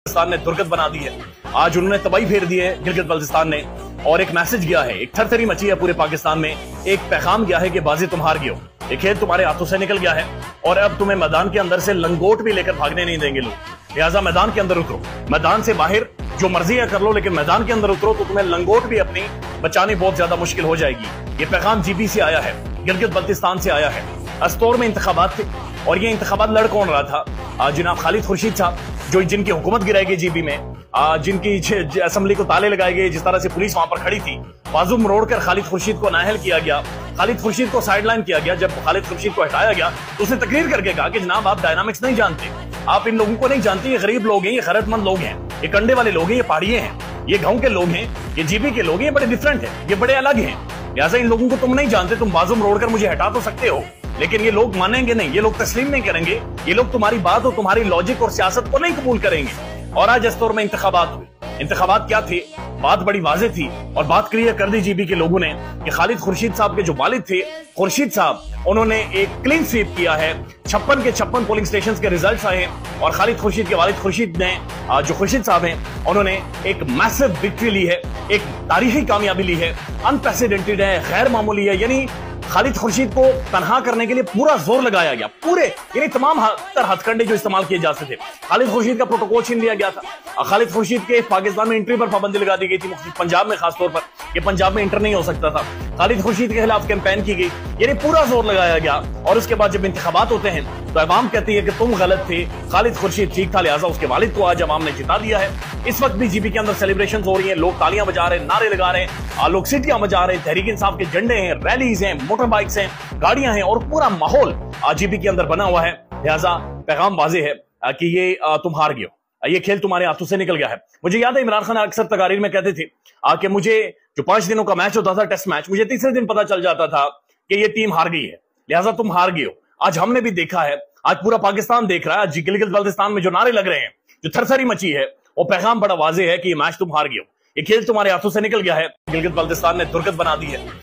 पाकिस्तान ने दुर्गत बना दी है। आज उन्होंने तबाही फेर दी है गिलगित बल्तिस्तान ने, और एक मैसेज गया है, एक थरथरी मची है पूरे पाकिस्तान में, एक पैगाम गया है कि बाजी तुम हार गए हो, ये खेल तुम्हारे हाथों से निकल गया है और अब तुम्हें मैदान के अंदर से लंगोट भी लेकर भागने नहीं देंगे लोग। लिहाजा मैदान के अंदर उतरो, मैदान से बाहर जो मर्जी है कर लो, लेकिन मैदान के अंदर उतरो तो तुम्हें लंगोट भी अपनी बचानी बहुत ज्यादा मुश्किल हो जाएगी। ये पैगाम जीबी से आया है, गिलगित बल्तिस्तान से आया है। अस्तौर में इंतखाबात थे और ये इंतखाबात लड़ कौन रहा था? जनाब खालिद खुर्शीद साहब, जो जिनकी हुकूमत गिराई गई जीबी में, जिनकी असेंबली को ताले लगाए गए, जिस तरह से पुलिस वहां पर खड़ी थी, बाजू मरोड़ कर खालिद खुर्शीद को नाअहल किया गया, खालिद खुर्शीद को साइडलाइन किया गया। जब खालिद खुर्शीद को हटाया गया तो उसने तकरीर करके कहा कि जनाब आप डायनामिक्स नहीं जानते, आप इन लोगों को नहीं जानते, ये गरीब लोग हैं, ये गैरतमंद लोग हैं, ये कंडे वाले लोग हैं, ये पहाड़िए हैं, ये गांव के लोग हैं, ये जीबी के लोग हैं, ये बड़े डिफरेंट हैं, ये बड़े अलग हैं। लिहाजा इन लोगों को तुम नहीं जानते, तुम बाजू मरोड़ कर मुझे हटा तो सकते हो, लेकिन ये लोग मानेंगे नहीं, ये लोग तस्लीम नहीं करेंगे, ये लोग तुम्हारी बात और तुम्हारी लॉजिक और सियासत को नहीं कबूल करेंगे। और आज इस दौर में इंतखाबात हुए। इंतखाबात क्या थे? बात बड़ी वाज़ेह थी और बात क्लियर कर दी जीबी के लोगों ने कि खालिद खुर्शीद साहब के जो वालिद थे खुर्शीद साहब, उन्होंने एक क्लीन स्वीप किया है। 56 के 56 पोलिंग स्टेशन के रिजल्ट आए हैं और खालिद खुर्शीद के वालिद खुर्शीद ने, जो खुर्शीद साहब हैं, उन्होंने एक मैसिव विक्ट्री ली है, एक तारीखी कामयाबी ली है, अनप्रेसिडेंटेड है, गैर मामूली है। यानी खालिद खुर्शीद को तनहा करने के लिए पूरा जोर लगाया गया, पूरे यानी तमाम हथकंडे जो इस्तेमाल किए जाते थे। खालिद खुर्शीद का प्रोटोकॉल छीन लिया गया था। खालिद खुर्शीद के पाकिस्तान में एंट्री पर पाबंदी लगा दी गई थी, पंजाब में खासतौर पर, ये पंजाब में इंटर नहीं हो सकता था। खालिद खुर्शीद के खिलाफ कैंपेन की गई, यानी पूरा जोर लगाया गया। और उसके बाद जब इंतखाबात होते हैं तो अवाम कहती है कि तुम गलत थे, खालिद खुर्शीद ठीक था, लिहाजा उसके वालिद को आज अवाम ने जिता दिया है। इस वक्त भी जीबी के अंदर सेलिब्रेशन हो रही है, लोग तालियां बजा रहे हैं, नारे लगा रहे हैं, लोग सीटियां बजा रहे हैं, तहरीक इंसाफ के झंडे हैं, रैलीज हैं, मोटर बाइक्स हैं, गाड़ियां हैं और पूरा माहौल जीबी के अंदर बना हुआ है। लिहाजा पैगाम वाज़ेह है कि ये तुम हार गए हो, ये खेल तुम्हारे हाथों से निकल गया है। मुझे याद है इमरान खान अक्सर तकारीर में कहते थे कि मुझे जो 5 दिनों का मैच होता था, टेस्ट मैच, मुझे तीसरे दिन पता चल जाता था कि ये टीम हार गई है, लिहाजा तुम हार गए हो। आज हमने भी देखा है, आज पूरा पाकिस्तान देख रहा है, आज गिलगित बल्तिस्तान में जो नारे लग रहे हैं, जो थरथरी मची है, वो पैगाम बड़ा वाज़ेह है कि ये मैच तुम हार गए हो, ये खेल तुम्हारे हाथों से निकल गया है। गिलगित बल्तिस्तान ने दुर्गत बना दी है।